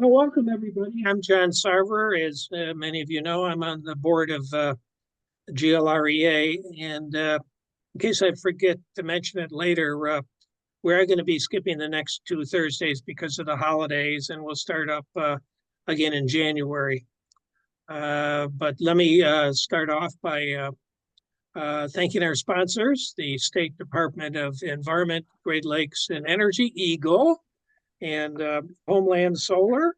Well, welcome everybody. I'm John Sarver. As many of you know, I'm on the board of GLREA. And in case I forget to mention it later, we are going to be skipping the next two Thursdays because of the holidays, and we'll start up again in January. But let me start off by thanking our sponsors, the State Department of Environment, Great Lakes and Energy, EGLE, and Homeland Solar,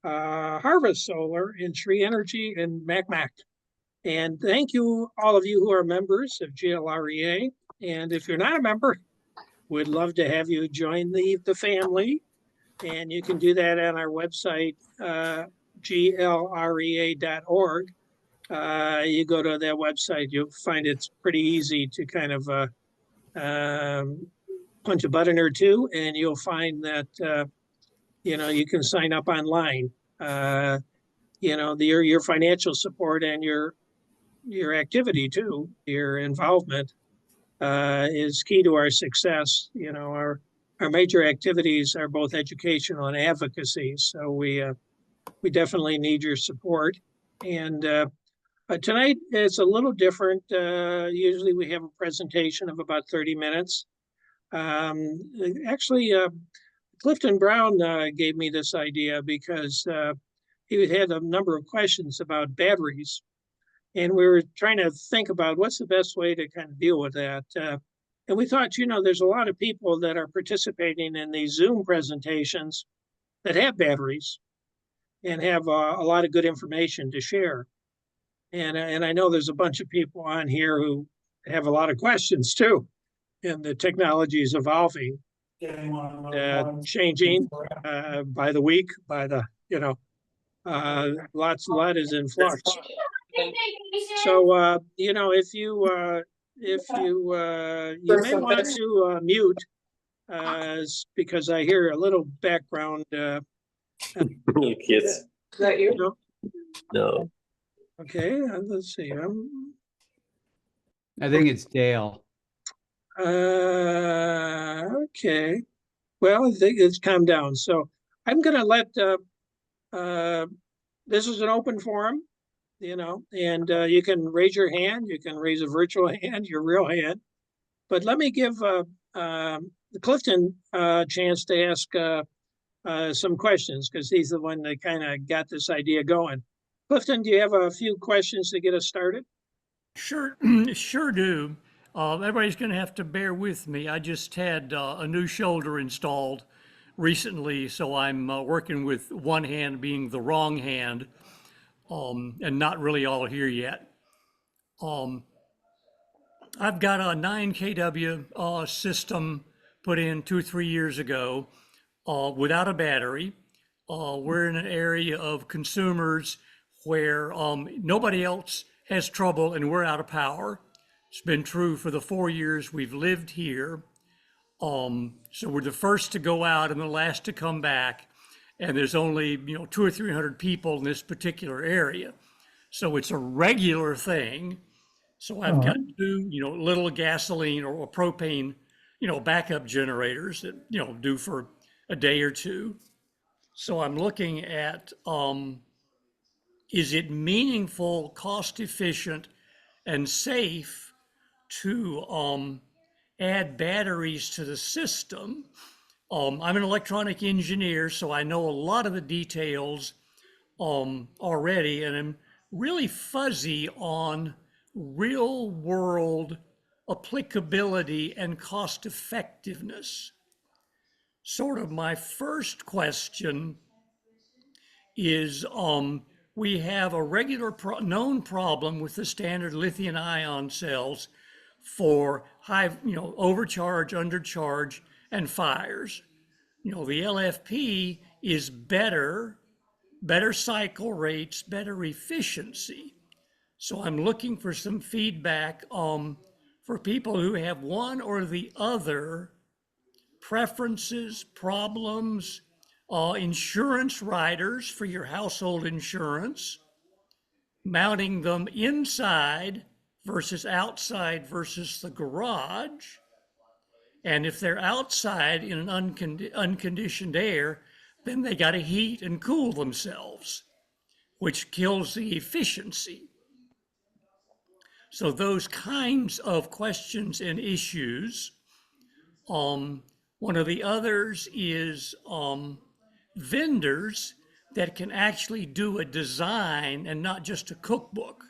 Harvest Solar, and Tree Energy, and MacMac. And thank you, all of you who are members of GLREA. And if you're not a member, we'd love to have you join the family. And you can do that on our website, glrea.org. You go to that website, you'll find it's pretty easy to kind of punch a button or two, and you'll find that you can sign up online. Your financial support and your activity too, your involvement is key to our success. Our major activities are both educational and advocacy, so we definitely need your support. And tonight it's a little different. Usually we have a presentation of about 30 minutes. Actually, Clifton Brown gave me this idea because he had a number of questions about batteries. And we were trying to think about what's the best way to kind of deal with that. And we thought, there's a lot of people that are participating in these Zoom presentations that have batteries and have a lot of good information to share. And I know there's a bunch of people on here who have a lot of questions too. And the technology is evolving, changing by the week, by the, a lot is in flux. So, if you may want to mute, because I hear a little background. Kids. Is that you? No. Okay, let's see. I think it's Dale. Okay. Well, I think it's calmed down. So I'm going to let, this is an open forum, and you can raise your hand. You can raise a virtual hand, your real hand. But let me give Clifton a chance to ask some questions, because he's the one that kind of got this idea going. Clifton, do you have a few questions to get us started? Sure, sure do. Everybody's going to have to bear with me. I just had a new shoulder installed recently, so I'm working with one hand being the wrong hand, and not really all here yet. I've got a 9 kW system put in 2-3 years ago without a battery. We're in an area of consumers where nobody else has trouble and we're out of power. It's been true for the 4 years we've lived here. So we're the first to go out and the last to come back. And there's only, 200 or 300 people in this particular area. So it's a regular thing. So I've got two, little gasoline or propane, backup generators that, do for a day or two. So I'm looking at, is it meaningful, cost efficient, and safe to add batteries to the system? I'm an electronic engineer, so I know a lot of the details already, and I'm really fuzzy on real world applicability and cost effectiveness. Sort of my first question is, we have a regular known problem with the standard lithium ion cells for high, overcharge, undercharge, and fires. The LFP is better cycle rates, better efficiency. So I'm looking for some feedback for people who have one or the other preferences, problems, insurance riders for your household insurance, mounting them inside versus outside versus the garage. And if they're outside in an unconditioned air, then they got to heat and cool themselves, which kills the efficiency. So those kinds of questions and issues. One of the others is vendors that can actually do a design and not just a cookbook.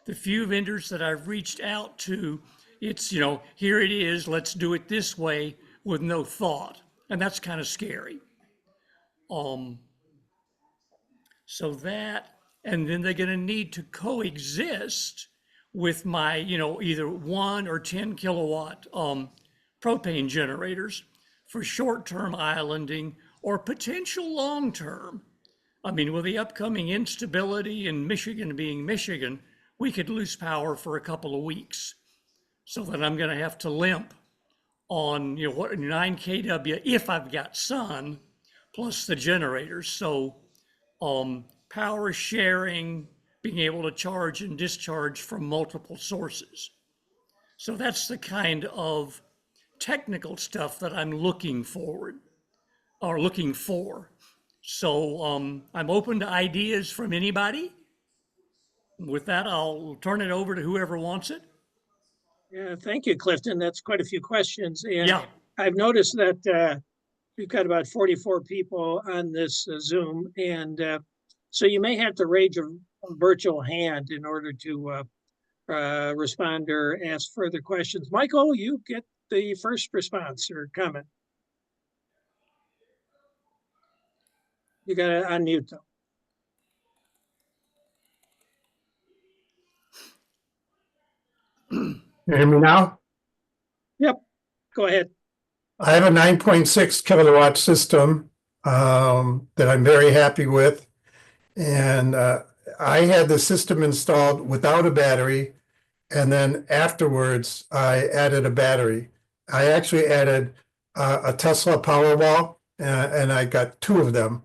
The few vendors that I've reached out to, it's, here it is, let's do it this way with no thought. And that's kind of scary. So that, and then they're going to need to coexist with my, either 1 or 10 kilowatt propane generators for short-term islanding or potential long-term. I mean, with the upcoming instability in Michigan being Michigan, we could lose power for a couple of weeks. So that I'm going to have to limp on, 9 kW if I've got sun plus the generators. So power sharing, being able to charge and discharge from multiple sources. So that's the kind of technical stuff that I'm looking for. So I'm open to ideas from anybody. With that, I'll turn it over to whoever wants it. Yeah, thank you, Clifton. That's quite a few questions. And Yeah. I've noticed that we've got about 44 people on this Zoom. And so you may have to raise a virtual hand in order to respond or ask further questions. Michael, you get the first response or comment. You got to unmute though. You hear me now? Yep, go ahead. I have a 9.6 kilowatt system that I'm very happy with. And I had the system installed without a battery. And then afterwards, I added a battery. I actually added a Tesla Powerwall, and I got 2 of them.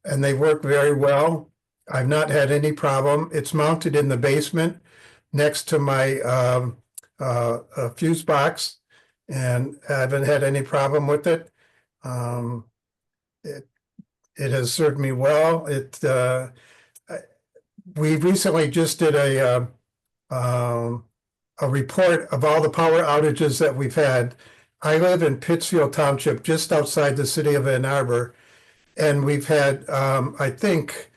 And they work very well. I've not had any problem. It's mounted in the basement next to my fuse box, and I haven't had any problem with it. It has served me well. We recently just did a report of all the power outages that we've had. I live in Pittsfield Township, just outside the city of Ann Arbor, and we've had, I think,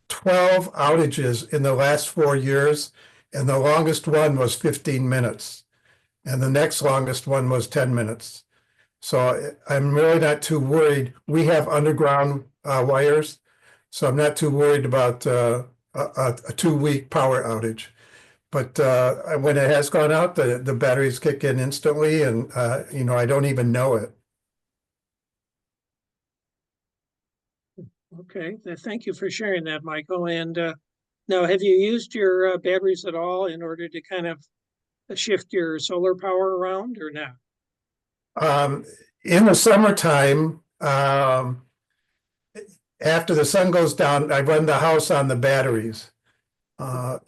12 outages in the last 4 years, and the longest one was 15 minutes. And the next longest one was 10 minutes. So I'm really not too worried. We have underground wires, so I'm not too worried about a 2-week power outage. But when it has gone out, the batteries kick in instantly, and I don't even know it. Okay, thank you for sharing that, Michael. And now, have you used your batteries at all in order to kind of shift your solar power around or not? In the summertime, after the sun goes down, I run the house on the batteries.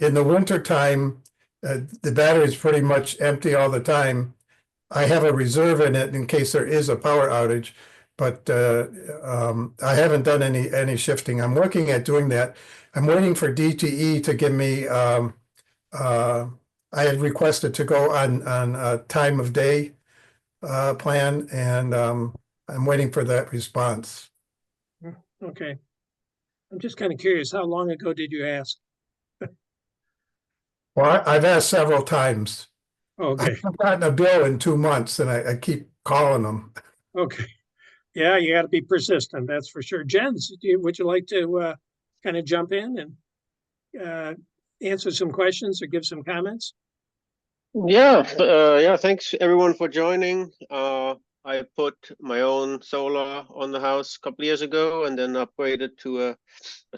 In the wintertime, the battery is pretty much empty all the time. I have a reserve in it in case there is a power outage, but I haven't done any shifting. I'm working at doing that. I'm waiting for DTE to give me, I had requested to go on a time of day plan, and I'm waiting for that response. Okay. I'm just kind of curious, how long ago did you ask? Well, I've asked several times. Okay, I've gotten a bill in 2 months, and I keep calling them. okay. Yeah, you got to be persistent, that's for sure. Jens, would you like to kind of jump in and answer some questions or give some comments? Yeah, thanks everyone for joining. I put my own solar on the house a couple of years ago, and then upgraded to a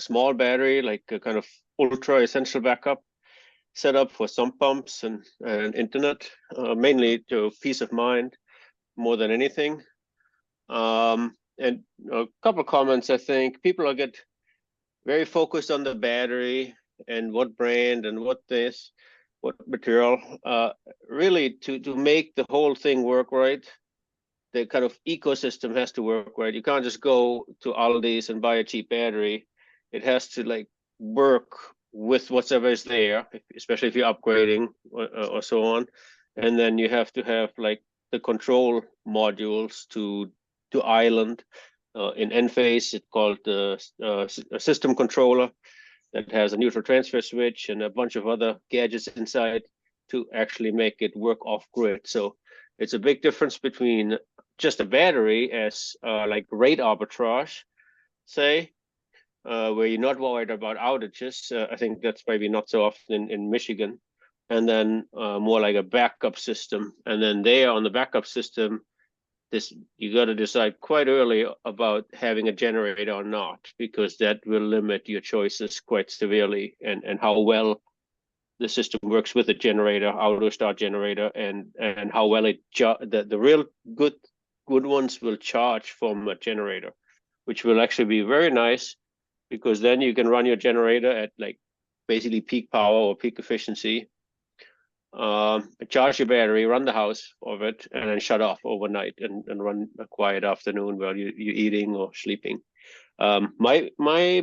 small battery, like a kind of ultra essential backup setup for sump pumps and internet, mainly to peace of mind more than anything. And a couple of comments. I think people get very focused on the battery and what brand and what material. Really, to make the whole thing work right, the kind of ecosystem has to work, right? You can't just go to Aldi's and buy a cheap battery. It has to like work with whatever is there, especially if you're upgrading or so on. And then you have to have like the control modules to island. In Enphase, it's called the a system controller that has a neutral transfer switch and a bunch of other gadgets inside to actually make it work off grid. So it's a big difference between just a battery as like rate arbitrage, say, where you're not worried about outages. I think that's maybe not so often in Michigan. And then more like a backup system. And then there on the backup system, you got to decide quite early about having a generator or not, because that will limit your choices quite severely, and how well the system works with a generator, auto start generator, and how well the real good ones will charge from a generator, which will actually be very nice, because then you can run your generator at like basically peak power or peak efficiency, charge your battery, run the house of it, and then shut off overnight and run a quiet afternoon while you're eating or sleeping. My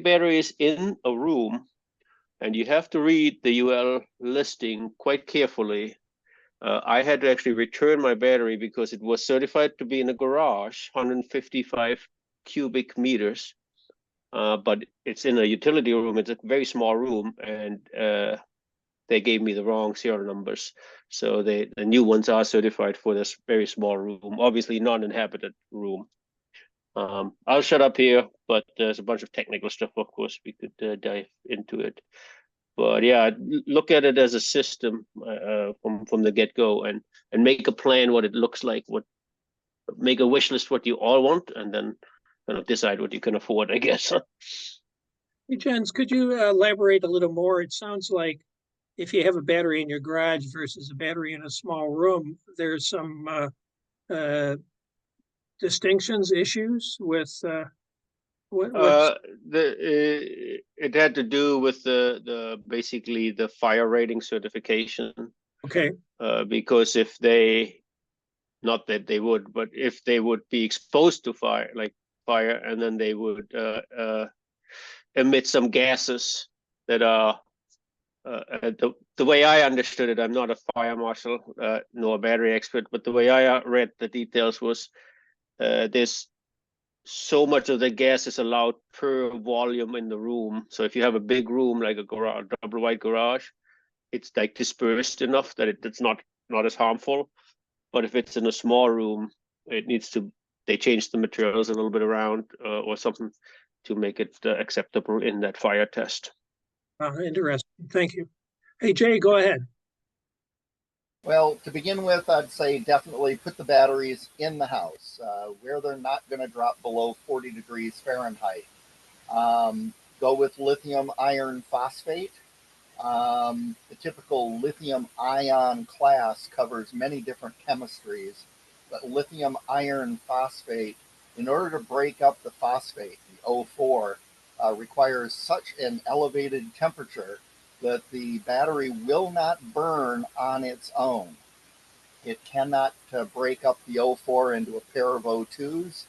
battery is in a room, and you have to read the UL listing quite carefully. I had to actually return my battery because it was certified to be in a garage, 155 cubic meters, but it's in a utility room. It's a very small room, and they gave me the wrong serial numbers. So the new ones are certified for this very small room, obviously non-inhabited room. I'll shut up here, but there's a bunch of technical stuff, of course, we could dive into it. But yeah, look at it as a system from the get-go, and make a plan what it looks like, make a wish list what you all want, and then kind of decide what you can afford, I guess. Hey, Jens, could you elaborate a little more? It sounds like if you have a battery in your garage versus a battery in a small room, there's some distinctions, issues with it had to do with the basically the fire rating certification. Okay. Because if not that they would, but if they would be exposed to fire, and then they would emit some gases that are the way I understood it. I'm not a fire marshal nor a battery expert, but the way I read the details was there's so much of the gas is allowed per volume in the room. So if you have a big room like a garage, double wide garage, it's like dispersed enough that it's not as harmful. But if it's in a small room, they change the materials a little bit around or something to make it acceptable in that fire test. Interesting. Thank you. Hey, Jay, go ahead. Well, to begin with, I'd say definitely put the batteries in the house where they're not going to drop below 40 degrees Fahrenheit. Go with lithium iron phosphate. The typical lithium ion class covers many different chemistries, but lithium iron phosphate, in order to break up the phosphate, the O4, requires such an elevated temperature that the battery will not burn on its own. It cannot break up the O4 into a pair of O2s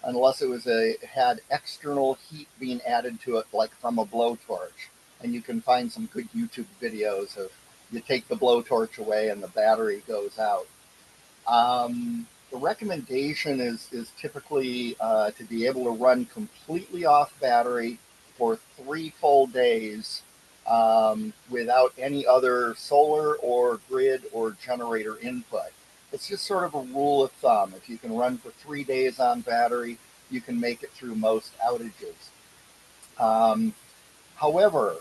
unless it had external heat being added to it, like from a blowtorch. And you can find some good YouTube videos of you take the blowtorch away and the battery goes out. The recommendation is typically to be able to run completely off battery for 3 full days without any other solar or grid or generator input. It's just sort of a rule of thumb. If you can run for 3 days on battery, you can make it through most outages. However,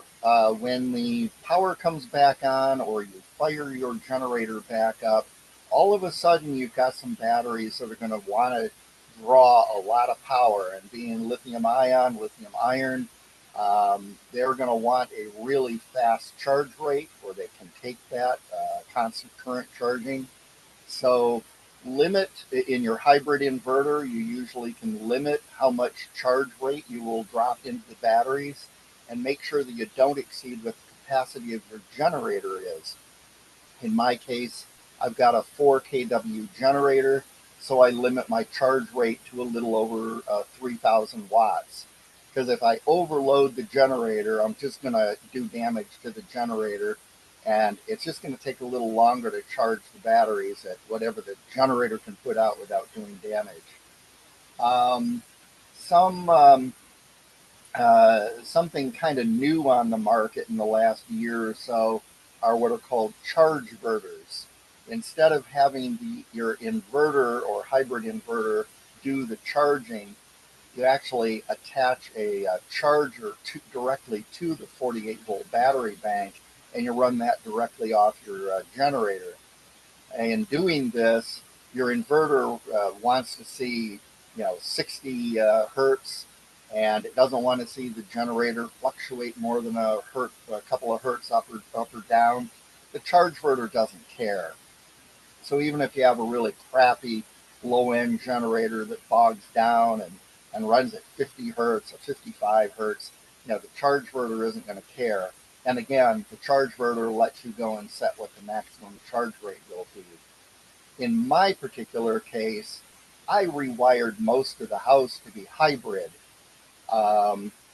when the power comes back on or you fire your generator back up, all of a sudden you've got some batteries that are going to want to draw a lot of power, and being lithium ion, lithium iron, they're going to want a really fast charge rate where they can take that constant current charging. So limit in your hybrid inverter, you usually can limit how much charge rate you will drop into the batteries, and make sure that you don't exceed what the capacity of your generator is. In my case, I've got a 4 kW generator. So I limit my charge rate to a little over 3,000 watts. Because if I overload the generator, I'm just going to do damage to the generator, and it's just going to take a little longer to charge the batteries at whatever the generator can put out without doing damage. Some something kind of new on the market in the last year or so are what are called charge inverters. Instead of having your inverter or hybrid inverter do the charging, you actually attach a charger directly to the 48-volt battery bank, and you run that directly off your generator. And in doing this, your inverter wants to see 60 hertz, and it doesn't want to see the generator fluctuate more than a couple of hertz up or down. The charge inverter doesn't care. So even if you have a really crappy low-end generator that bogs down and runs at 50 hertz or 55 hertz, the charge inverter isn't going to care. And again, the charge inverter lets you go and set what the maximum charge rate will be. In my particular case, I rewired most of the house to be hybrid.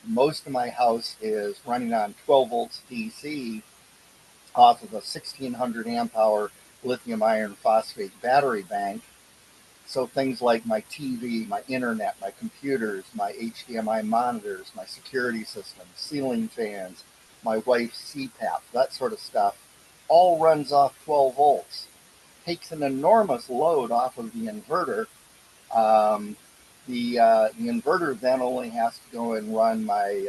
Most of my house is running on 12 volts DC off of a 1600 amp hour lithium iron phosphate battery bank. So things like my TV, my internet, my computers, my HDMI monitors, my security system, ceiling fans, my wife's CPAP, that sort of stuff, all runs off 12 volts. Takes an enormous load off of the inverter. The inverter then only has to go and run my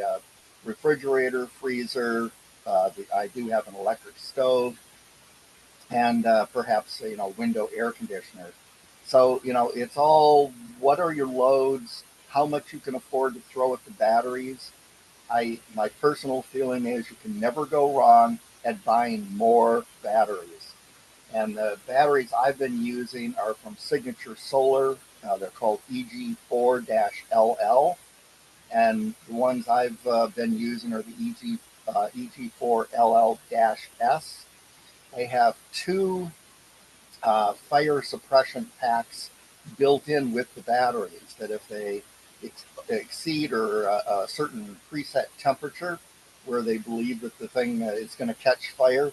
refrigerator, freezer. I do have an electric stove, and perhaps window air conditioner. So it's all, what are your loads, how much you can afford to throw at the batteries. My personal feeling is you can never go wrong at buying more batteries. And the batteries I've been using are from Signature Solar. They're called EG4-LL. And the ones I've been using are the EG4-LL-S. They have two fire suppression packs built in with the batteries that if they exceed or a certain preset temperature where they believe that the thing is going to catch fire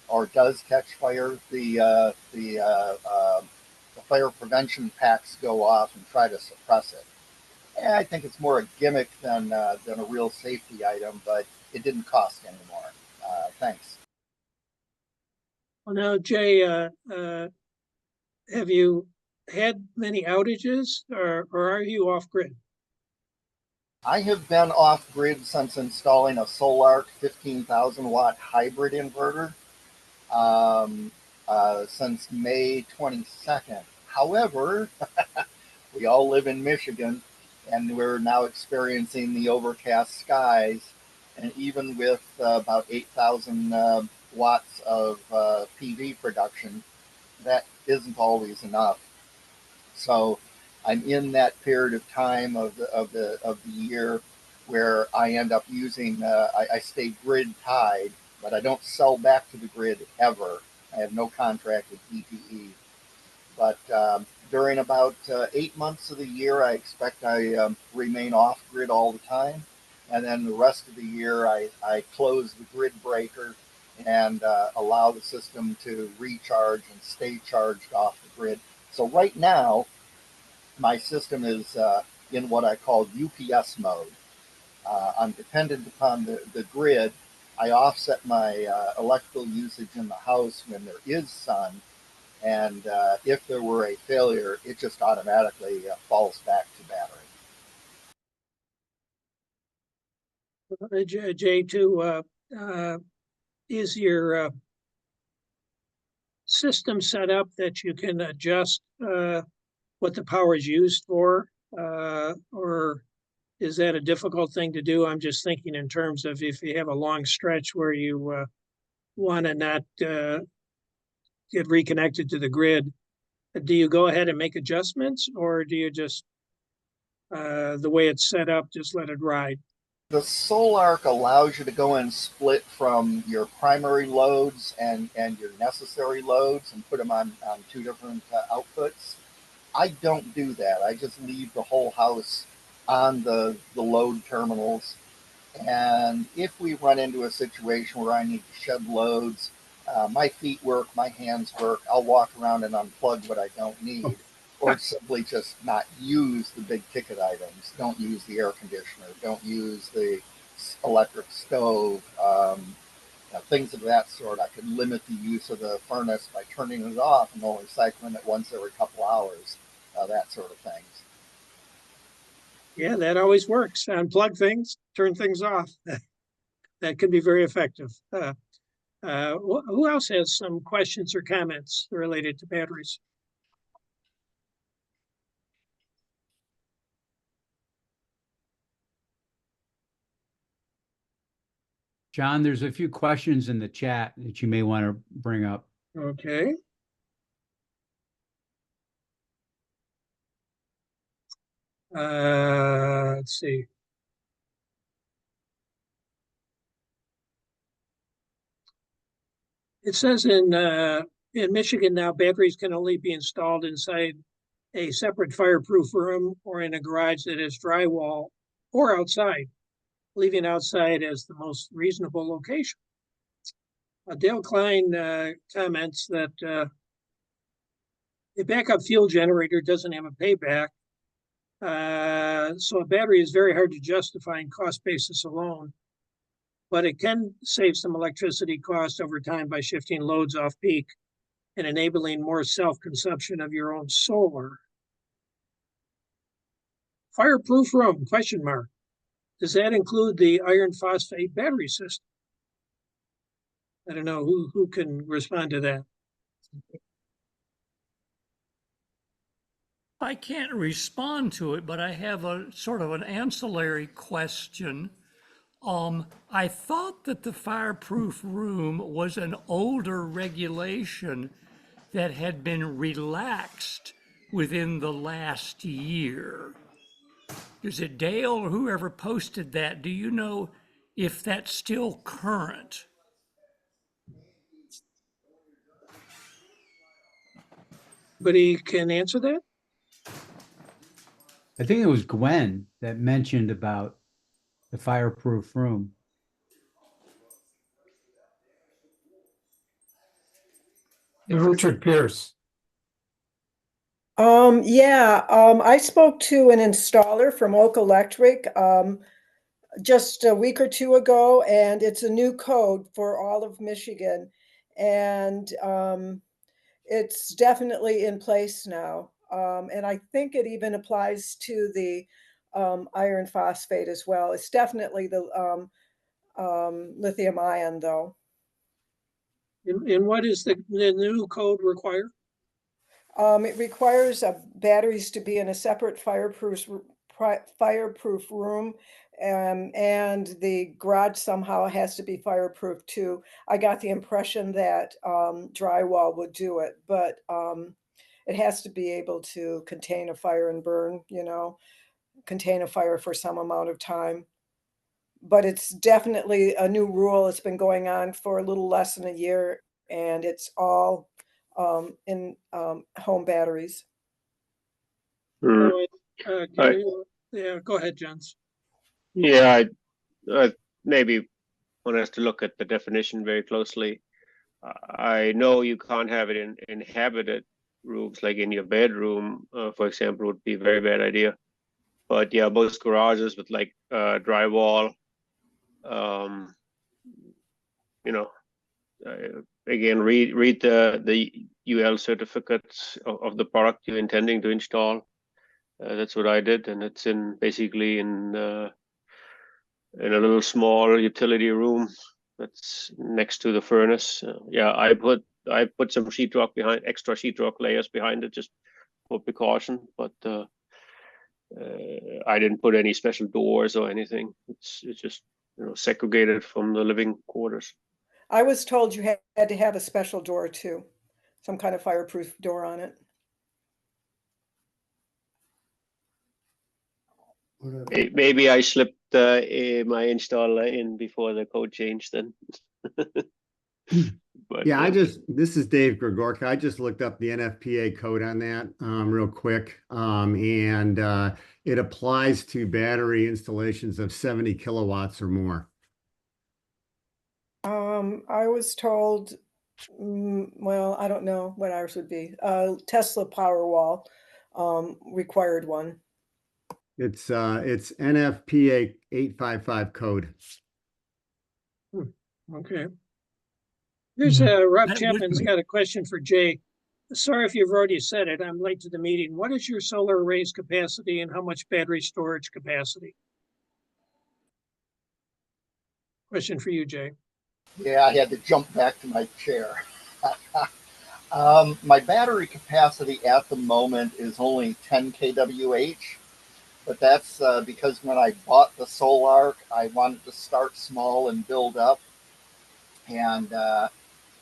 or does catch fire, the fire prevention packs go off and try to suppress it. And I think it's more a gimmick than a real safety item, but it didn't cost anymore. Thanks. Well, now, Jay, have you had many outages, or are you off grid? I have been off grid since installing a Solarc 15,000 watt hybrid inverter since May 22nd. However, we all live in Michigan, and we're now experiencing the overcast skies. And even with about 8,000 watts of PV production, that isn't always enough. So I'm in that period of time of the year where I end up using. I stay grid tied, but I don't sell back to the grid ever. I have no contract with DTE. But during about 8 months of the year, I expect I remain off grid all the time. And then the rest of the year, I close the grid breaker and allow the system to recharge and stay charged off the grid. So right now, my system is in what I call UPS mode. I'm dependent upon the grid. I offset my electrical usage in the house when there is sun. And if there were a failure, it just automatically falls back to battery. Jay, too, is your system set up that you can adjust what the power is used for, or is that a difficult thing to do? I'm just thinking in terms of if you have a long stretch where you want to not get reconnected to the grid, do you go ahead and make adjustments, or do you just, the way it's set up, just let it ride? The Solarc allows you to go and split from your primary loads and your necessary loads and put them on two different outputs. I don't do that. I just leave the whole house on the load terminals. And if we run into a situation where I need to shed loads, my feet work, my hands work, I'll walk around and unplug what I don't need, or simply just not use the big ticket items. Don't use the air conditioner, don't use the electric stove, things of that sort. I could limit the use of the furnace by turning it off and only cycling it once every couple hours, that sort of things. Yeah, that always works. Unplug things, turn things off. That could be very effective. Who else has some questions or comments related to batteries? John, there's a few questions in the chat that you may want to bring up. Okay. Let's see. It says in Michigan now, batteries can only be installed inside a separate fireproof room or in a garage that has drywall or outside, leaving outside as the most reasonable location. Dale Klein comments that a backup fuel generator doesn't have a payback, so a battery is very hard to justify in cost basis alone, but it can save some electricity cost over time by shifting loads off peak and enabling more self-consumption of your own solar. Fireproof room, question mark. Does that include the iron phosphate battery system? I don't know who can respond to that. I can't respond to it, but I have a sort of an ancillary question. I thought that the fireproof room was an older regulation that had been relaxed within the last year. Is it Dale or whoever posted that? Do you know if that's still current? Anybody can answer that? I think it was Gwen that mentioned about the fireproof room. Richard Pierce. I spoke to an installer from Oak Electric just a week or two ago, and it's a new code for all of Michigan. And it's definitely in place now. And I think it even applies to the iron phosphate as well. It's definitely the lithium ion, though. And what is the new code require? It requires batteries to be in a separate fireproof room, and the garage somehow has to be fireproof too. I got the impression that drywall would do it, but it has to be able to contain a fire and burn, contain a fire for some amount of time. But it's definitely a new rule. It's been going on for a little less than a year, and it's all in home batteries. Yeah, go ahead, Jens. Yeah, I maybe one has to look at the definition very closely. I know you can't have it in inhabited rooms, like in your bedroom, for example, would be a very bad idea. But yeah, most garages with like drywall, again, read the UL certificates of the product you're intending to install. That's what I did, and it's basically in a little small utility room that's next to the furnace. Yeah, I put some sheetrock behind, extra sheetrock layers behind it, just for precaution, but I didn't put any special doors or anything. It's just segregated from the living quarters. I was told you had to have a special door too, some kind of fireproof door on it. Maybe I slipped my installer in before the code changed then. But Yeah, this is Dave Gregorka. I just looked up the NFPA code on that real quick. It applies to battery installations of 70 kilowatts or more. I was told, well, I don't know what ours would be. Tesla Powerwall required one. It's NFPA 855 code. Okay. Here's Yeah, Rob that would Chapman's be- got a question for Jay. Sorry if you've already said it. I'm late to the meeting. What is your solar arrays capacity and how much battery storage capacity? Question for you, Jay. Yeah, I had to jump back to my chair. My battery capacity at the moment is only 10 kWh, but that's because when I bought the Solark, I wanted to start small and build up. And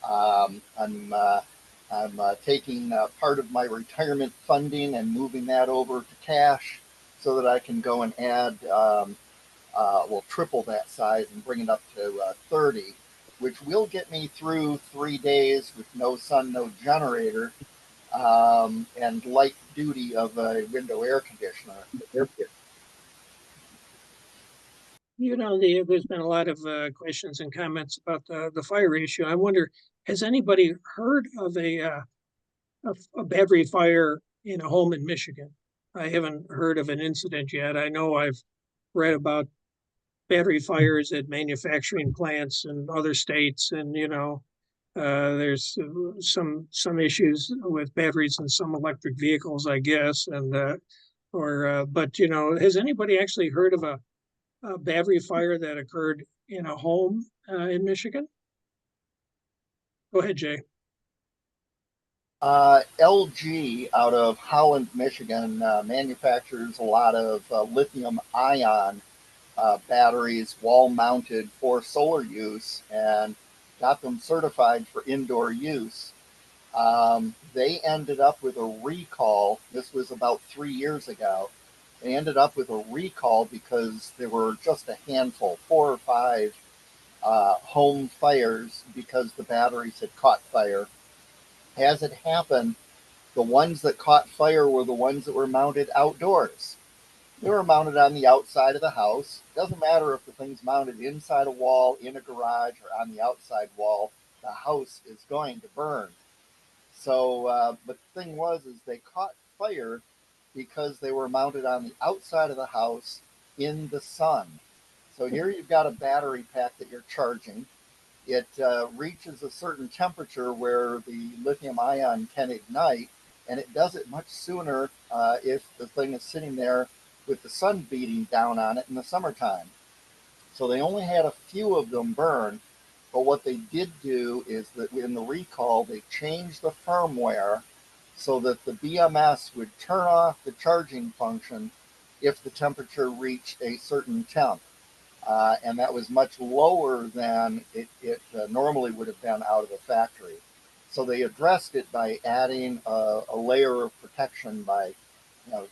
I'm taking part of my retirement funding and moving that over to cash so that I can go and add, triple that size and bring it up to 30, which will get me through 3 days with no sun, no generator, and light duty of a window air conditioner. You know, there's been a lot of questions and comments about the fire issue. I wonder, has anybody heard of a battery fire in a home in Michigan? I haven't heard of an incident yet. I know I've read about battery fires at manufacturing plants in other states, and there's some issues with batteries in some electric vehicles, I guess, and but has anybody actually heard of a battery fire that occurred in a home in Michigan? Go ahead, Jay. LG out of Holland, Michigan, manufactures a lot of lithium ion batteries, wall mounted for solar use, and got them certified for indoor use. They ended up with a recall. This was about 3 years ago. They ended up with a recall because there were just a handful, 4 or 5 home fires because the batteries had caught fire. As it happened, the ones that caught fire were the ones that were mounted outdoors. They were mounted on the outside of the house. Doesn't matter if the thing's mounted inside a wall, in a garage, or on the outside wall, the house is going to burn. So, but the thing was, is they caught fire because they were mounted on the outside of the house in the sun. So here you've got a battery pack that you're charging. It reaches a certain temperature where the lithium ion can ignite, and it does it much sooner if the thing is sitting there with the sun beating down on it in the summertime. So they only had a few of them burn, but what they did do is that in the recall, they changed the firmware so that the BMS would turn off the charging function if the temperature reached a certain temp. And that was much lower than it normally would have been out of the factory. So they addressed it by adding a layer of protection by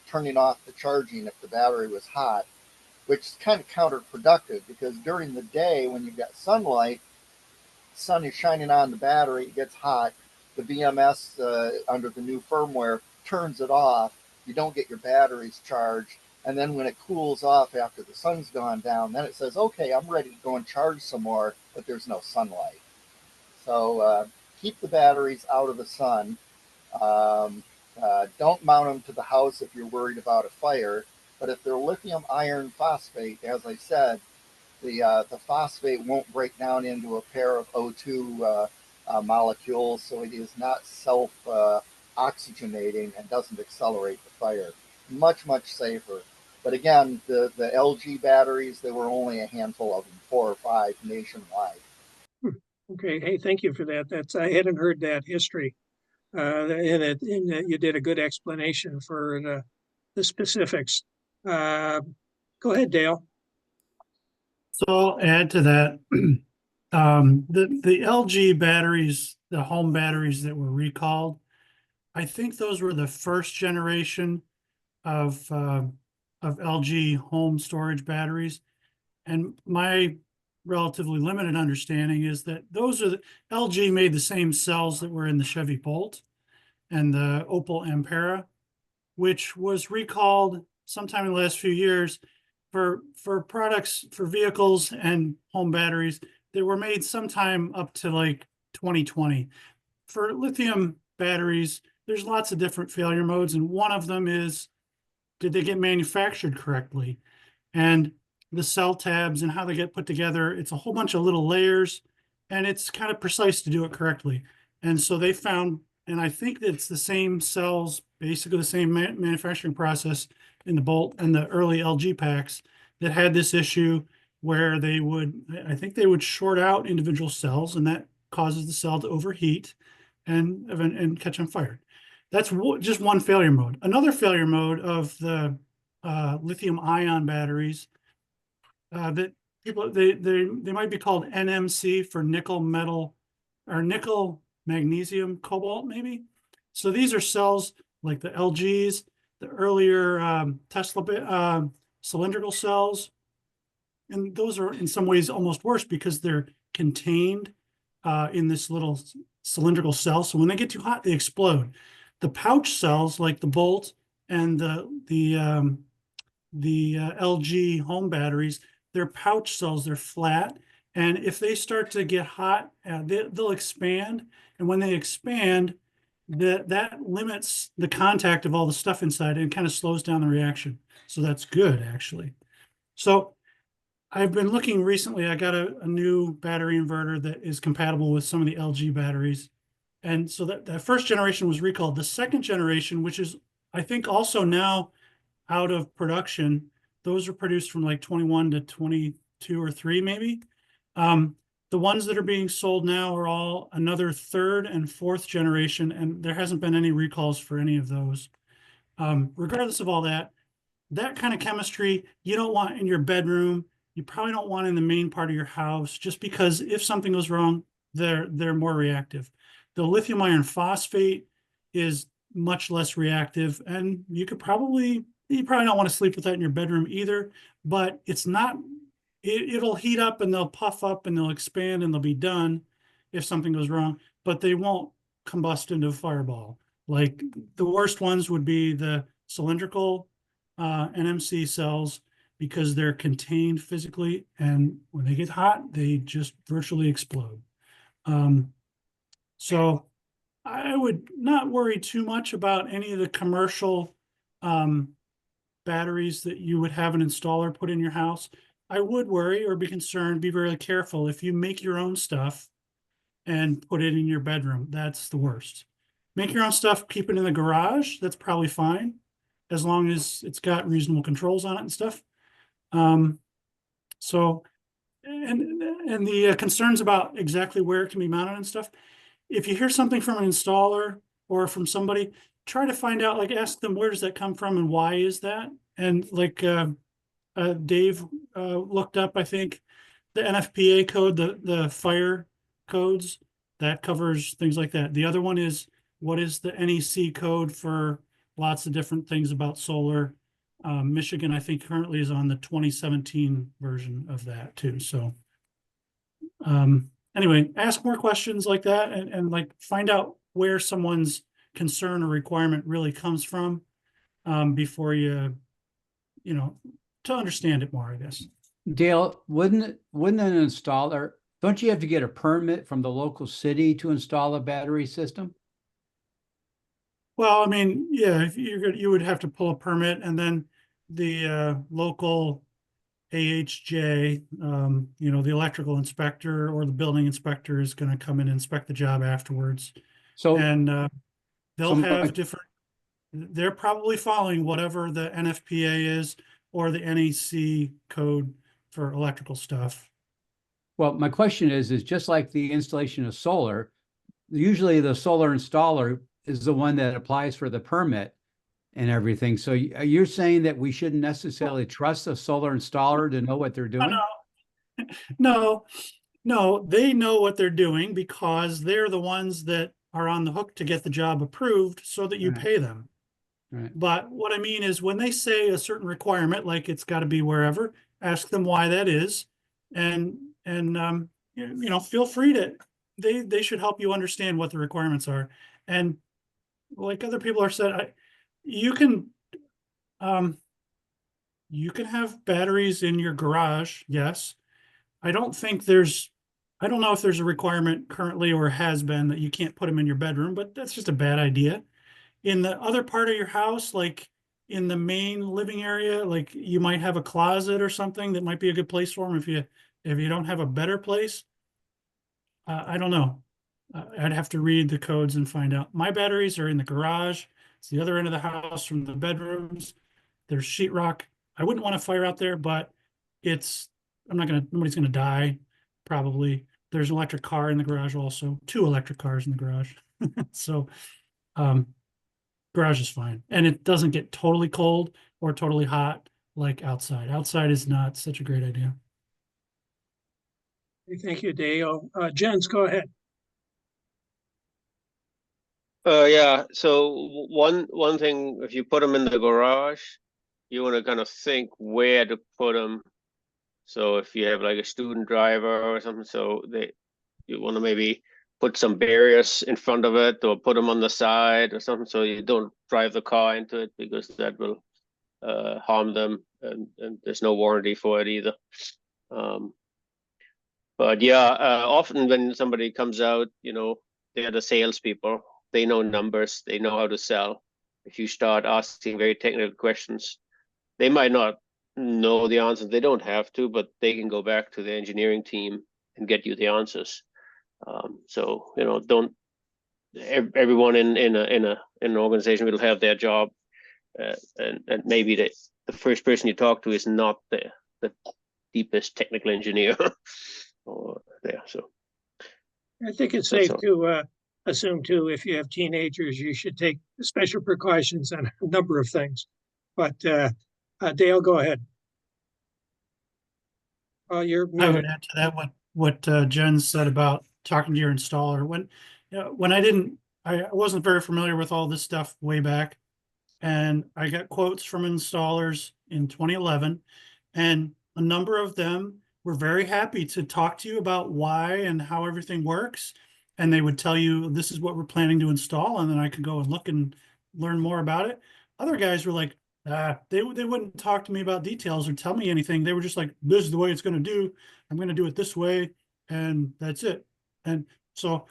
turning off the charging if the battery was hot, which is kind of counterproductive because during the day when you've got sunlight, sun is shining on the battery, it gets hot, the BMS under the new firmware turns it off, you don't get your batteries charged, and then when it cools off after the sun's gone down, then it says, okay, I'm ready to go and charge some more, but there's no sunlight. So keep the batteries out of the sun. Don't mount them to the house if you're worried about a fire, but if they're lithium iron phosphate, as I said, the phosphate won't break down into a pair of O2 molecules, so it is not self-oxygenating and doesn't accelerate the fire. Much, much safer. But again, the LG batteries, there were only a handful of them, 4 or 5 nationwide. Okay, hey, thank you for that. I hadn't heard that history. And you did a good explanation for the specifics. Go ahead, Dale. So I'll add to that. The LG batteries, the home batteries that were recalled, I think those were the first generation of LG home storage batteries. And my relatively limited understanding is that those are LG made the same cells that were in the Chevy Bolt and the Opel Ampera, which was recalled sometime in the last few years for products for vehicles and home batteries that were made sometime up to like 2020. For lithium batteries, there's lots of different failure modes, and one of them is, did they get manufactured correctly? And the cell tabs and how they get put together, it's a whole bunch of little layers, and it's kind of precise to do it correctly. And so they found, and I think it's the same cells, basically the same manufacturing process in the Bolt and the early LG packs that had this issue where they would, I think they would short out individual cells, and that causes the cell to overheat and catch on fire. That's just one failure mode. Another failure mode of the lithium ion batteries that people, they might be called NMC for nickel metal or nickel magnesium cobalt maybe. So these are cells like the LGs, the earlier Tesla cylindrical cells, and those are in some ways almost worse because they're contained in this little cylindrical cell. So when they get too hot, they explode. The pouch cells like the Bolt and the LG home batteries, they're pouch cells, they're flat. And if they start to get hot, they'll expand. And when they expand, that limits the contact of all the stuff inside and kind of slows down the reaction. So that's good, actually. So I've been looking recently, I got a new battery inverter that is compatible with some of the LG batteries. And so that first generation was recalled. The second generation, which is, I think, also now out of production, those are produced from like 21 to 22 or 3 maybe. The ones that are being sold now are all another third and fourth generation, and there hasn't been any recalls for any of those. Regardless of all that, that kind of chemistry you don't want in your bedroom. You probably don't want in the main part of your house, just because if something goes wrong, they're more reactive. The lithium iron phosphate is much less reactive, and you probably don't want to sleep with that in your bedroom either, but it's not, it'll heat up and they'll puff up and they'll expand and they'll be done if something goes wrong, but they won't combust into a fireball. Like the worst ones would be the cylindrical NMC cells, because they're contained physically, and when they get hot, they just virtually explode. So I would not worry too much about any of the commercial batteries that you would have an installer put in your house. I would worry or be concerned, be very careful if you make your own stuff and put it in your bedroom. That's the worst. Make your own stuff, keep it in the garage. That's probably fine, as long as it's got reasonable controls on it and stuff. So, and the concerns about exactly where it can be mounted and stuff. If you hear something from an installer or from somebody, try to find out, like ask them, where does that come from and why is that? And like Dave looked up, I think, the NFPA code, the fire codes, that covers things like that. The other one is, what is the NEC code for lots of different things about solar. Michigan, I think, currently is on the 2017 version of that too. So anyway, ask more questions like that and like find out where someone's concern or requirement really comes from before you know, to understand it more, I guess. Dale, wouldn't an installer, don't you have to get a permit from the local city to install a battery system? Well, I mean, yeah, if you would have to pull a permit, and then the local AHJ, you know, the electrical inspector or the building inspector is going to come and inspect the job afterwards. So, And they'll have like- different, they're probably following whatever the NFPA is or the NEC code for electrical stuff. well, my question is just like the installation of solar, usually the solar installer is the one that applies for the permit and everything. So you're saying that we shouldn't necessarily trust a solar installer to know what they're doing? No, they know what they're doing because they're the ones that are on the hook to get the job approved so that you Right. pay them. Right. But what I mean is when they say a certain requirement, like it's got to be wherever, ask them why that is. And and you know, feel free to, they should help you understand what the requirements are. And like other people are said, you can have batteries in your garage, yes. I don't know if there's a requirement currently or has been that you can't put them in your bedroom, but that's just a bad idea. In the other part of your house, like in the main living area, like you might have a closet or something that might be a good place for them if you don't have a better place. I don't know. I'd have to read the codes and find out. My batteries are in the garage. It's the other end of the house from the bedrooms. There's sheetrock. I wouldn't want to fire out there, but nobody's gonna die, probably. There's an electric car in the garage also, 2 electric cars in the garage. So, garage is fine. And it doesn't get totally cold or totally hot like outside. Outside is not such a great idea. Thank you, Dale. Jens, go ahead. Yeah, so one thing, if you put them in the garage, you want to kind of think where to put them. So if you have like a student driver or something, so you want to maybe put some barriers in front of it or put them on the side or something, so you don't drive the car into it, because that will harm them, and there's no warranty for it either. But yeah, often when somebody comes out, you know, they're the salespeople. They know numbers. They know how to sell. If you start asking very technical questions, they might not know the answers. They don't have to, but they can go back to the engineering team and get you the answers. So you know, everyone in an organization will have their job, and maybe the first person you talk to is not the deepest technical engineer. Or there, so I think it's That's safe all. to assume too, if you have teenagers, you should take special precautions on a number of things. But Dale, go ahead. You're I would muted. add to that what Jen said about talking to your installer. When I wasn't very familiar with all this stuff way back, and I got quotes from installers in 2011, and a number of them were very happy to talk to you about why and how everything works. And they would tell you, this is what we're planning to install, and then I could go and look and learn more about it. Other guys were like, they wouldn't talk to me about details or tell me anything. They were just like, this is the way it's going to do. I'm going to do it this way, and that's it. And so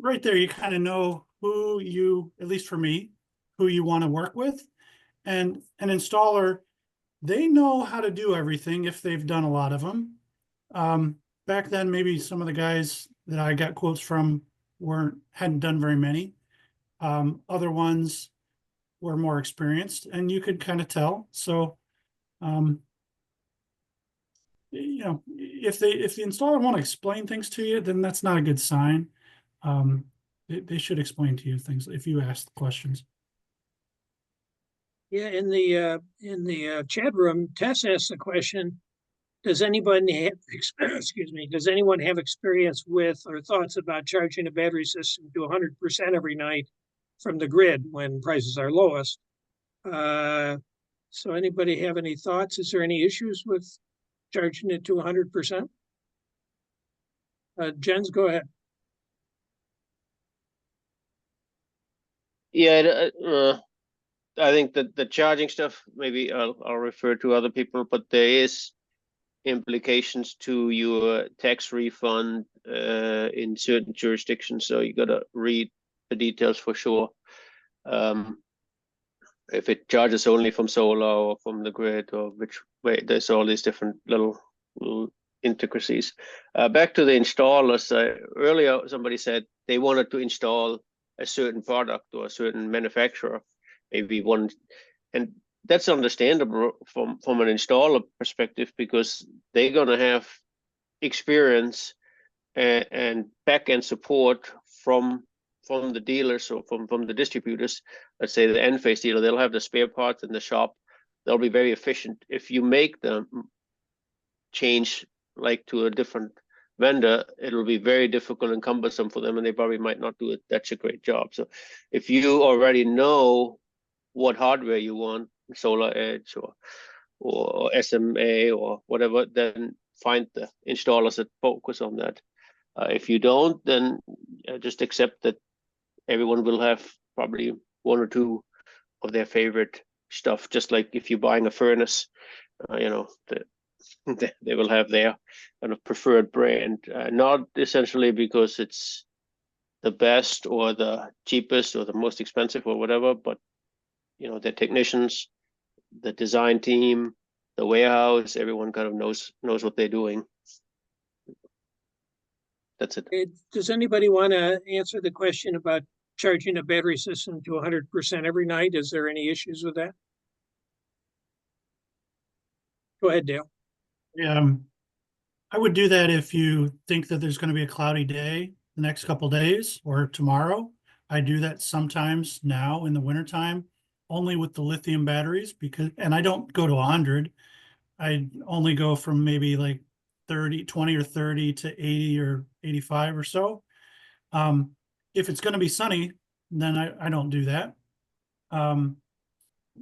right there, you kind of know who you, at least for me, who you want to work with. And an installer, they know how to do everything if they've done a lot of them. Back then, maybe some of the guys that I got quotes from hadn't done very many. Other ones were more experienced, and you could kind of tell. So, you know, if the installer won't explain things to you, then that's not a good sign. They should explain to you things if you ask the questions. Yeah, in the chat room, Tess asked the question, does anyone have, excuse me, does anyone have experience with or thoughts about charging a battery system to 100% every night from the grid when prices are lowest? So anybody have any thoughts? Is there any issues with charging it to 100%? Jens, go ahead. Yeah, I think that the charging stuff, maybe I'll refer to other people, but there is implications to your tax refund in certain jurisdictions, so you gotta read the details for sure. If it charges only from solar or from the grid, or which way, there's all these different little intricacies. Back to the installers, earlier somebody said they wanted to install a certain product or a certain manufacturer, maybe one, and that's understandable from an installer perspective, because they're going to have experience and back-end support from the dealers or from the distributors. Let's say the Enphase dealer, they'll have the spare parts in the shop. They'll be very efficient. If you make them change like to a different vendor, it'll be very difficult and cumbersome for them, and they probably might not do it such a great job. So if you already know what hardware you want, Solar Edge or SMA or whatever, then find the installers that focus on that. If you don't, then just accept that everyone will have probably one or two of their favorite stuff. Just like if you're buying a furnace, they will have their kind of preferred brand, not essentially because it's the best or the cheapest or the most expensive or whatever, but the technicians, the design team, the warehouse, everyone kind of knows what they're doing. That's it. Does anybody want to answer the question about charging a battery system to 100% every night? Is there any issues with that? Go ahead, Dale. I would do that if you think that there's going to be a cloudy day the next couple days or tomorrow. I do that sometimes now in the wintertime, only with the lithium batteries, and I don't go to 100. I only go from maybe like 20 or 30 to 80 or 85 or so. If it's going to be sunny, then I don't do that.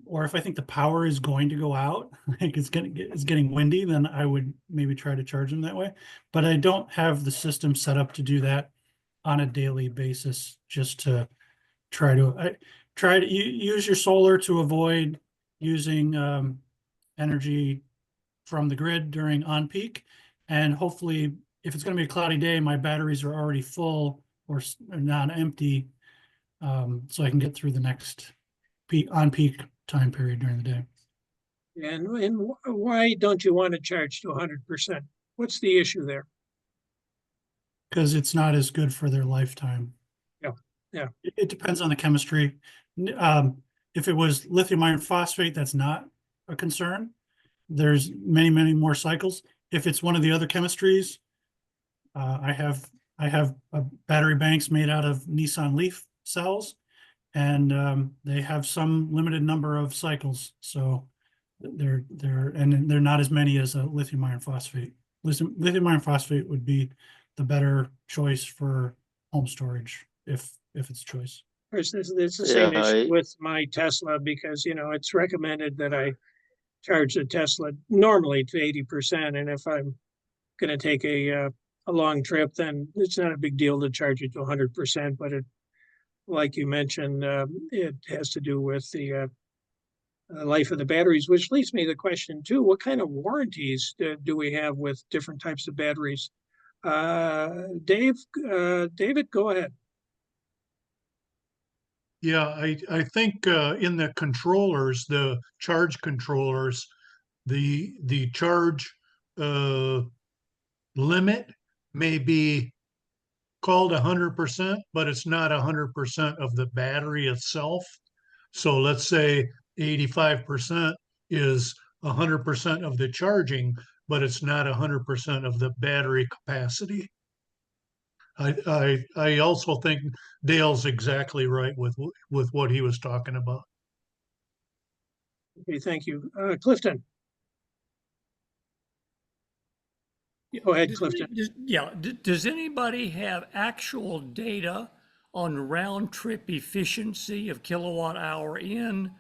Or if I think the power is going to go out, like it's getting windy, then I would maybe try to charge them that way. But I don't have the system set up to do that on a daily basis, just to try to use your solar to avoid using energy from the grid during on peak. And hopefully, if it's going to be a cloudy day, my batteries are already full or not empty, so I can get through the next on peak time period during the day. And why don't you want to charge to 100%? What's the issue there? Because it's not as good for their lifetime. Yeah. It depends on the chemistry. If it was lithium iron phosphate, that's not a concern. There's many, many more cycles. If it's one of the other chemistries, I have battery banks made out of Nissan Leaf cells, and they have some limited number of cycles. So they're not as many as a lithium iron phosphate. Lithium iron phosphate would be the better choice for home storage if it's choice. Of course, it's the same issue with my Tesla, because it's recommended that I charge the Tesla normally to 80%, and if I'm going to take a long trip, then it's not a big deal to charge it to 100%. But like you mentioned, it has to do with the life of the batteries, which leads me to the question too: what kind of warranties do we have with different types of batteries? David, go ahead. Yeah, I think in the controllers, the charge controllers, the charge limit may be called 100%, but it's not 100% of the battery itself. So let's say 85% is 100% of the charging, but it's not 100% of the battery capacity. I also think Dale's exactly right with what he was talking about. Okay, thank you. Clifton. Go ahead, Clifton. Does anybody have actual data on round trip efficiency of kilowatt hour in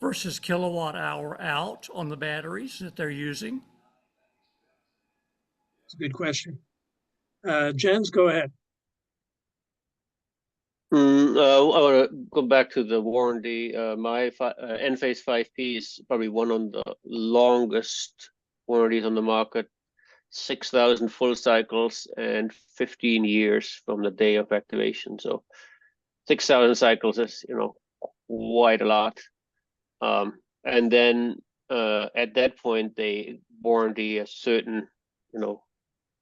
versus kilowatt hour out on the batteries that they're using? It's a good question. Jens, go ahead. I want to go back to the warranty. My Enphase 5P is probably one of the longest warranties on the market. 6,000 full cycles and 15 years from the day of activation. So 6,000 cycles is, quite a lot. And then at that point, they warranty a certain,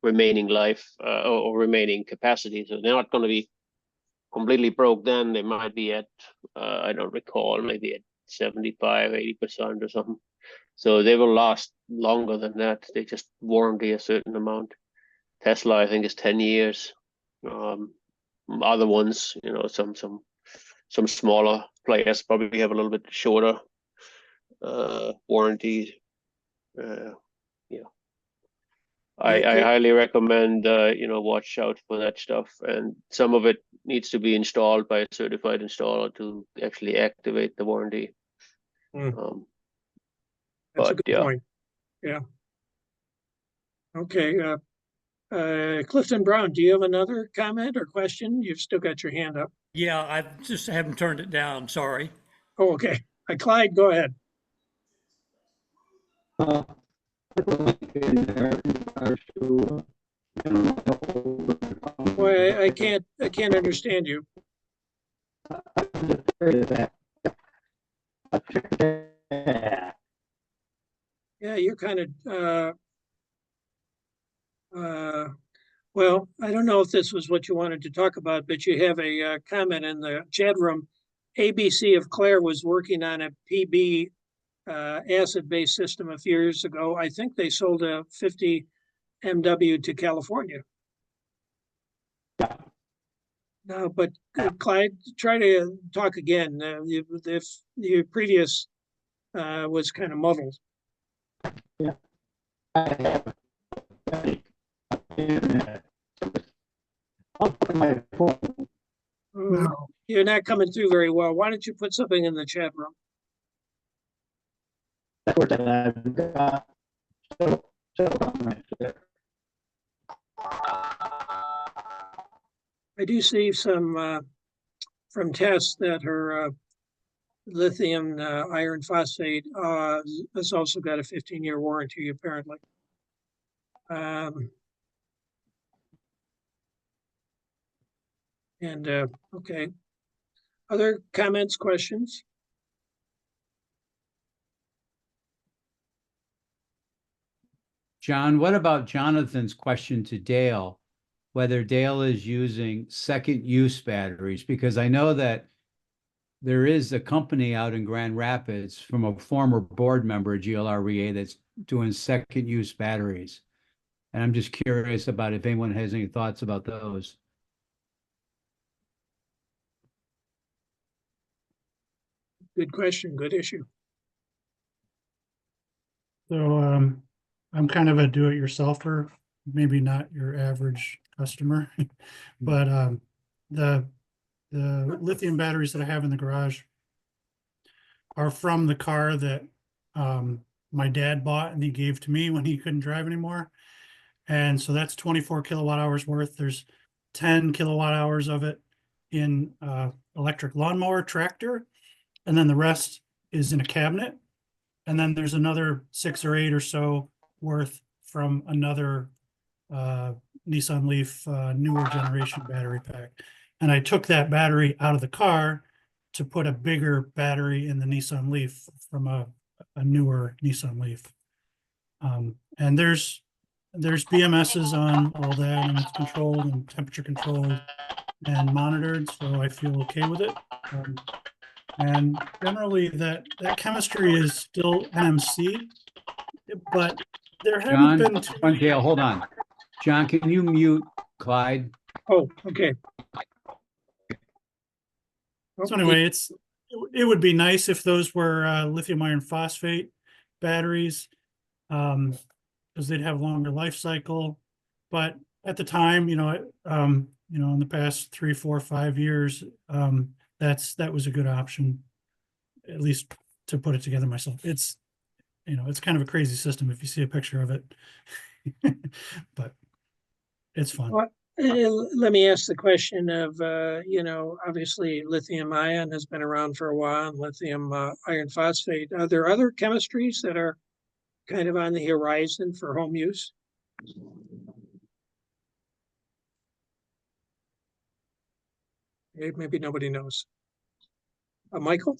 remaining life or remaining capacity. So they're not going to be completely broke then. They might be at, I don't recall, maybe at 75, 80% or something. So they will last longer than that. They just warranty a certain amount. Tesla, I think, is 10 years. Other ones, some smaller players probably have a little bit shorter warranty. I highly recommend, watch out for that stuff. And some of it needs to be installed by a certified installer to actually activate the warranty. That's a good point. Yeah. Okay, Clifton Brown, do you have another comment or question? You've still got your hand up. Yeah, I just haven't turned it down, sorry. Oh, okay. Clyde, go ahead. Boy, I can't understand you. Yeah, you're kind of, well, I don't know if this was what you wanted to talk about, but you have a comment in the chat room. ABC of Clare was working on a PB acid-based system a few years ago. I think they sold a 50 MW to California. No, but Clyde, try to talk again. If your previous was kind of muddled. No. You're not coming through very well. Why don't you put something in the chat room? I do see some from tests that her lithium iron phosphate has also got a 15-year warranty, apparently. Okay. Other comments, questions? John, what about Jonathan's question to Dale? Whether Dale is using second use batteries, because I know that there is a company out in Grand Rapids from a former board member of GLREA that's doing second use batteries. And I'm just curious about if anyone has any thoughts about those. Good question, good issue. So I'm kind of a do-it-yourselfer, maybe not your average customer, but the lithium batteries that I have in the garage are from the car that my dad bought and he gave to me when he couldn't drive anymore. And so that's 24 kilowatt hours worth. There's 10 kilowatt hours of it in electric lawnmower tractor, and then the rest is in a cabinet. And then there's another 6 or 8 or so worth from another Nissan Leaf newer generation battery pack. And I took that battery out of the car to put a bigger battery in the Nissan Leaf from a newer Nissan Leaf. And there's BMSs on all that, and it's controlled and temperature controlled and monitored, so I feel okay with it. And generally that chemistry is still NMC, but there haven't been too Dale, hold on. John, can you mute Clyde? Oh, okay. So anyway, it would be nice if those were lithium iron phosphate batteries, because they'd have longer life cycle. But at the time, in the past 3, 4, 5 years, that was a good option, at least to put it together myself. It's kind of a crazy system if you see a picture of it, but it's fun. Well, let me ask the question of, obviously lithium ion has been around for a while, and lithium iron phosphate. Are there other chemistries that are kind of on the horizon for home use? Maybe nobody knows. Michael?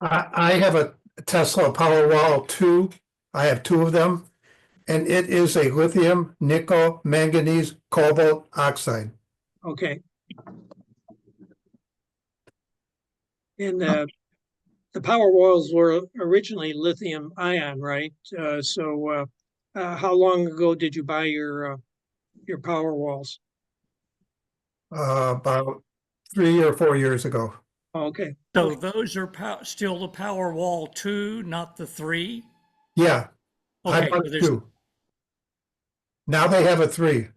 I have a Tesla Powerwall 2. I have 2 of them, and it is a lithium, nickel, manganese, cobalt oxide. Okay. And the Powerwalls were originally lithium ion, right? So how long ago did you buy your Powerwalls? About 3 or 4 years ago. Okay. So those are still the Powerwall 2, not the 3? Yeah, I Okay, bought so there's 2. Now they have a 3.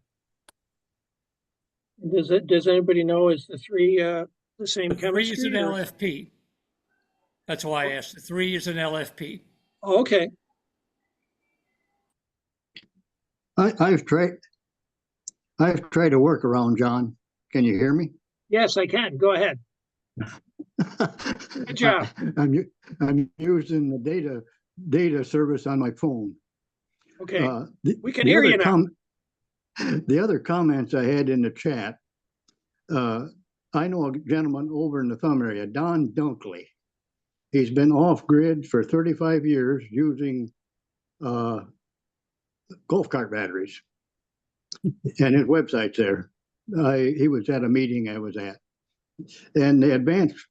Does anybody know, is the 3 the same the 3 is chemistry? an LFP. That's why I asked. The 3 is an LFP. Okay. I've tried to work around, John. Can you hear me? Yes, I can. Go ahead. Good job. I'm using the data service on my phone. Okay, we can the hear other you now. The other comments I had in the chat, I know a gentleman over in the Thumb area, Don Dunkley. He's been off grid for 35 years using golf cart batteries, and his website's there. He was at a meeting I was at, and the Advanced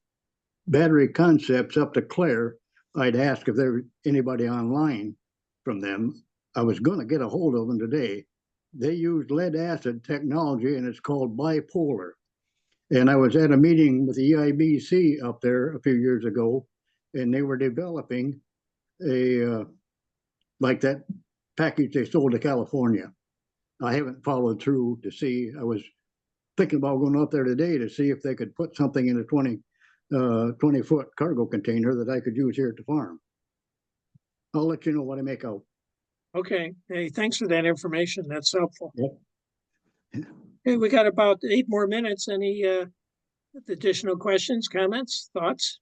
Battery Concepts up to Claire, I'd ask if there was anybody online from them. I was going to get a hold of them today. They use lead acid technology, and it's called bipolar. And I was at a meeting with the EIBC up there a few years ago, and they were developing a like that package they sold to California. I haven't followed through to see. I was thinking about going up there today to see if they could put something in a 20-foot cargo container that I could use here at the farm. I'll let you know what I make out. Okay, hey, thanks for that information. That's helpful. Yep. Hey, we got about 8 more minutes. Any additional questions, comments, thoughts?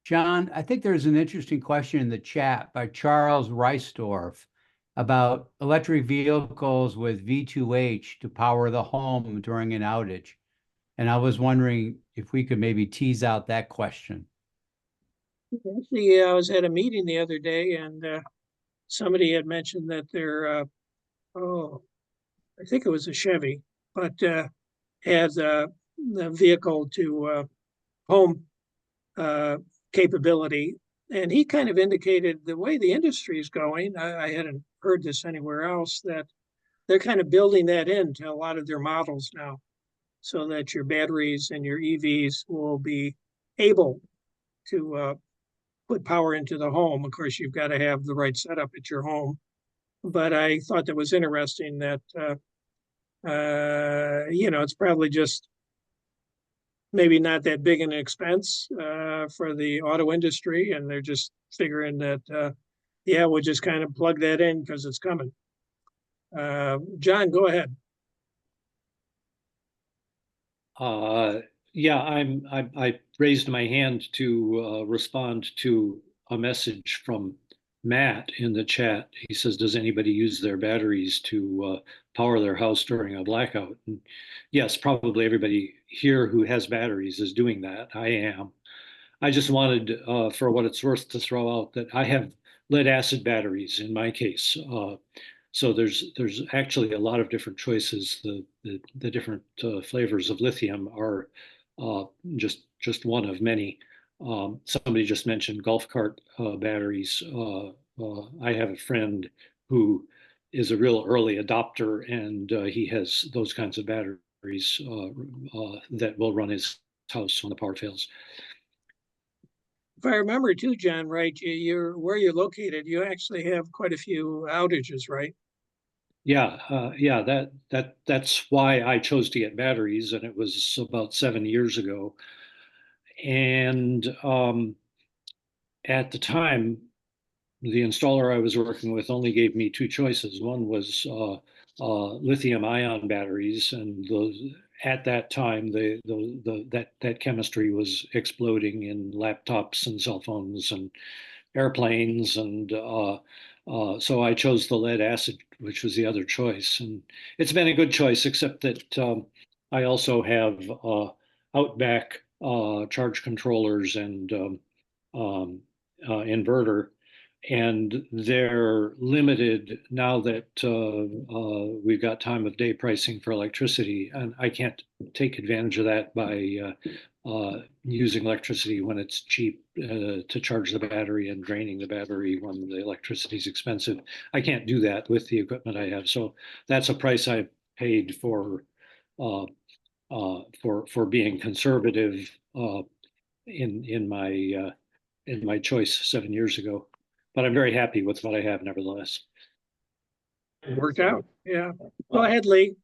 John, I think there's an interesting question in the chat by Charles Reisdorf about electric vehicles with V2H to power the home during an outage. And I was wondering if we could maybe tease out that question. Actually, I was at a meeting the other day, and somebody had mentioned that their, I think it was a Chevy, but had the vehicle to home capability. And he kind of indicated the way the industry is going, I hadn't heard this anywhere else, that they're kind of building that into a lot of their models now, so that your batteries and your EVs will be able to put power into the home. Of course, you've got to have the right setup at your home. But I thought that was interesting that, it's probably just maybe not that big an expense for the auto industry. And they're just figuring that, we'll just kind of plug that in because it's coming. John, go ahead. Yeah, I raised my hand to respond to a message from Matt in the chat. He says, does anybody use their batteries to power their house during a blackout? And yes, probably everybody here who has batteries is doing that. I am. I just wanted, for what it's worth, to throw out that I have lead acid batteries in my case. So there's actually a lot of different choices. The different flavors of lithium are just one of many. Somebody just mentioned golf cart batteries. I have a friend who is a real early adopter, and he has those kinds of batteries that will run his house when the power fails. If I remember too, John, right, where you're located, you actually have quite a few outages, right? Yeah, that's why I chose to get batteries, and it was about 7 years ago. And at the time, the installer I was working with only gave me 2 choices. One was lithium-ion batteries, and those at that time, that chemistry was exploding in laptops and cell phones and airplanes, and so I chose the lead acid, which was the other choice. And it's been a good choice, except that I also have Outback charge controllers and inverter, and they're limited now that we've got time of day pricing for electricity, and I can't take advantage of that by using electricity when it's cheap to charge the battery and draining the battery when the electricity is expensive. I can't do that with the equipment I have. So that's a price I paid for being conservative in my choice 7 years ago. But I'm very happy with what I have, nevertheless. It worked out. Yeah. Go ahead, Lee.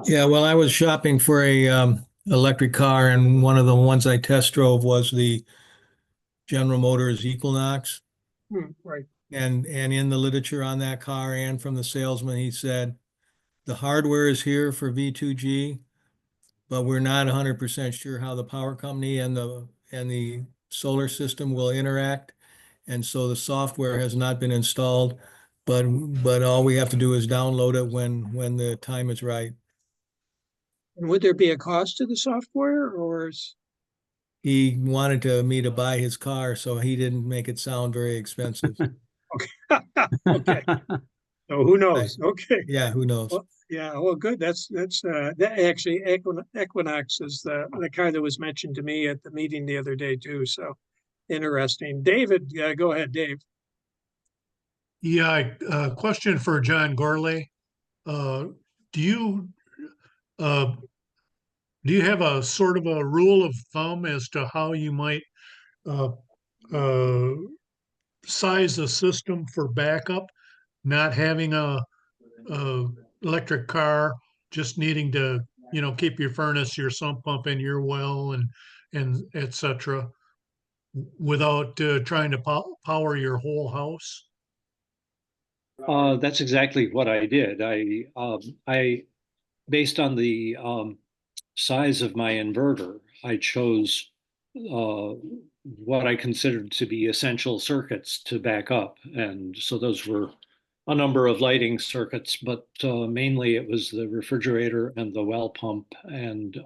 Yeah, well, I was shopping for a electric car, and one of the ones I test drove was the General Motors Equinox. Right. And in the literature on that car and from the salesman, he said, the hardware is here for V2G, but we're not 100% sure how the power company and the solar system will interact. And so the software has not been installed, but all we have to do is download it when the time is right. And would there be a cost to the software, or He wanted me to buy his car, so he didn't make it sound very expensive. okay? So who knows? Okay. Yeah, who knows? Well, yeah, well, good. That actually Equinox is the car that was mentioned to me at the meeting the other day too. So interesting. David, go ahead, Dave. Yeah, question for John Gorley. Do you have a sort of a rule of thumb as to how you might uh, uh, size a system for backup, not having a electric car, just needing to, keep your furnace, your sump pump in your well and et cetera, without trying to power your whole house? That's exactly what I did. I based on the size of my inverter, I chose what I considered to be essential circuits to back up. And so those were a number of lighting circuits, but mainly it was the refrigerator and the well pump and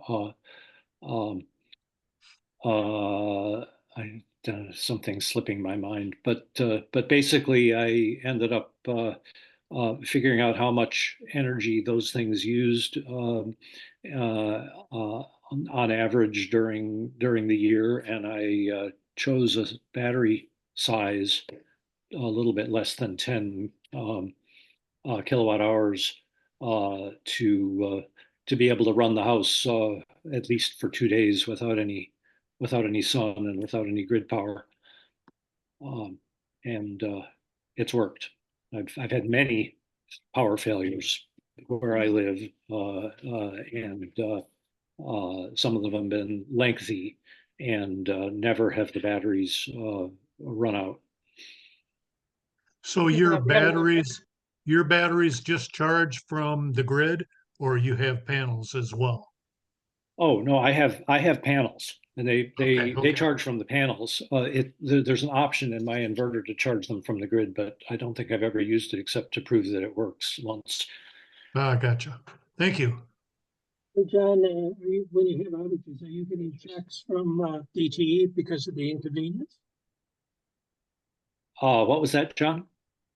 something slipping my mind. But basically, I ended up figuring out how much energy those things used on average during the year, and I chose a battery size a little bit less than 10 kilowatt hours to be able to run the house at least for 2 days without any sun and without any grid power, and it's worked. I've had many power failures where I live, and some of them have been lengthy, and never have the batteries run out. So your batteries just charge from the grid, or you have panels as well? Oh no, I have panels, and Okay. they charge from the panels. There's an option in my inverter to charge them from the grid, but I don't think I've ever used it except to prove that it works once. Gotcha. Thank you. Hey, John, when you have outages, are you getting checks from DTE because of the inconvenience? What was that, John?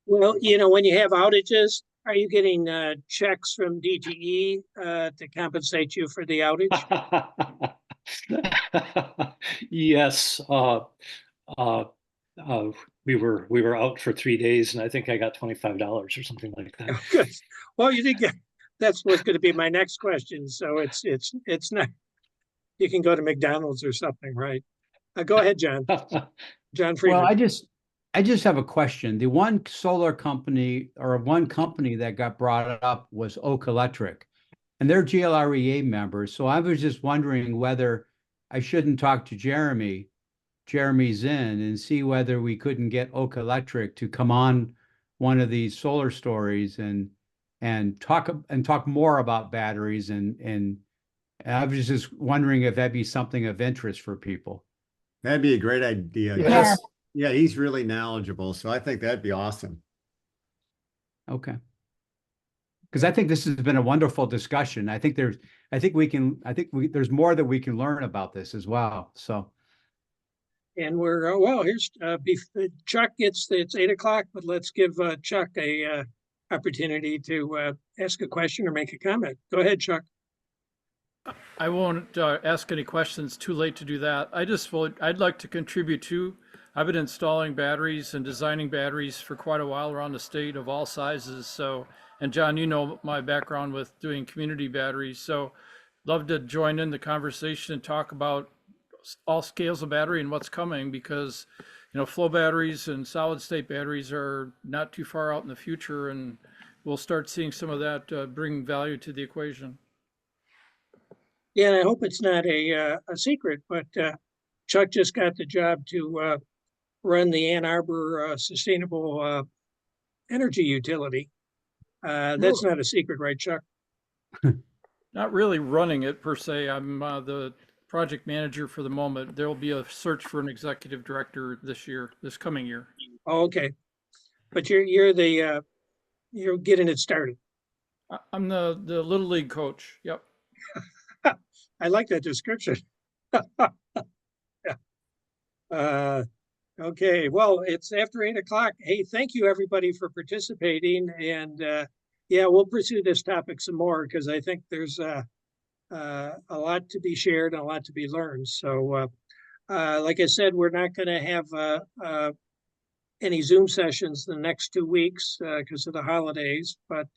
Well, when you have outages, are you getting checks from DTE to compensate you for the outage? Yes. We were out for 3 days, and I think I got $25 or something like that. Oh, good. Well, you did get. That's what's going to be my next question. So it's not. You can go to McDonald's or something, right? Go ahead, John. John Freeman. Well, I just have a question. The one solar company or one company that got brought up was Oak Electric, and they're GLREA members. So I was just wondering whether I shouldn't talk to Jeremy Zinn, and see whether we couldn't get Oak Electric to come on one of these solar stories and talk more about batteries, and I was just wondering if that'd be something of interest for people. That'd be a great idea. Yes. Yeah, he's really knowledgeable, so I think that'd be awesome. Okay. Because I think this has been a wonderful discussion. I think there's more that we can learn about this as well. So. And we're well. Here's Chuck. It's 8 o'clock, but let's give Chuck a opportunity to ask a question or make a comment. Go ahead, Chuck. I won't ask any questions. Too late to do that. I'd like to contribute too. I've been installing batteries and designing batteries for quite a while around the state of all sizes. So, and John, you know my background with doing community batteries. So, love to join in the conversation and talk about all scales of battery and what's coming, because flow batteries and solid state batteries are not too far out in the future, and we'll start seeing some of that bring value to the equation. Yeah, and I hope it's not a secret, but Chuck just got the job to run the Ann Arbor Sustainable Energy Utility. That's not a secret, right, Chuck? Not really running it per se. I'm the project manager for the moment. There will be a search for an executive director this coming year. Oh, okay. But you're you're getting it started. I'm the Little League coach. Yep. I like that description. Okay, well, it's after 8 o'clock. Hey, thank you everybody for participating, and yeah, we'll pursue this topic some more because I think there's a lot to be shared and a lot to be learned. So, like I said, we're not going to have any Zoom sessions the next 2 weeks because of the holidays, but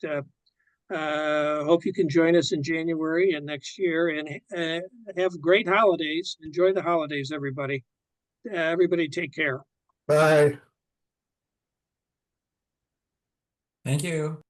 hope you can join us in January and next year, and have great holidays. Enjoy the holidays, everybody. Everybody take care. Bye. Thank you.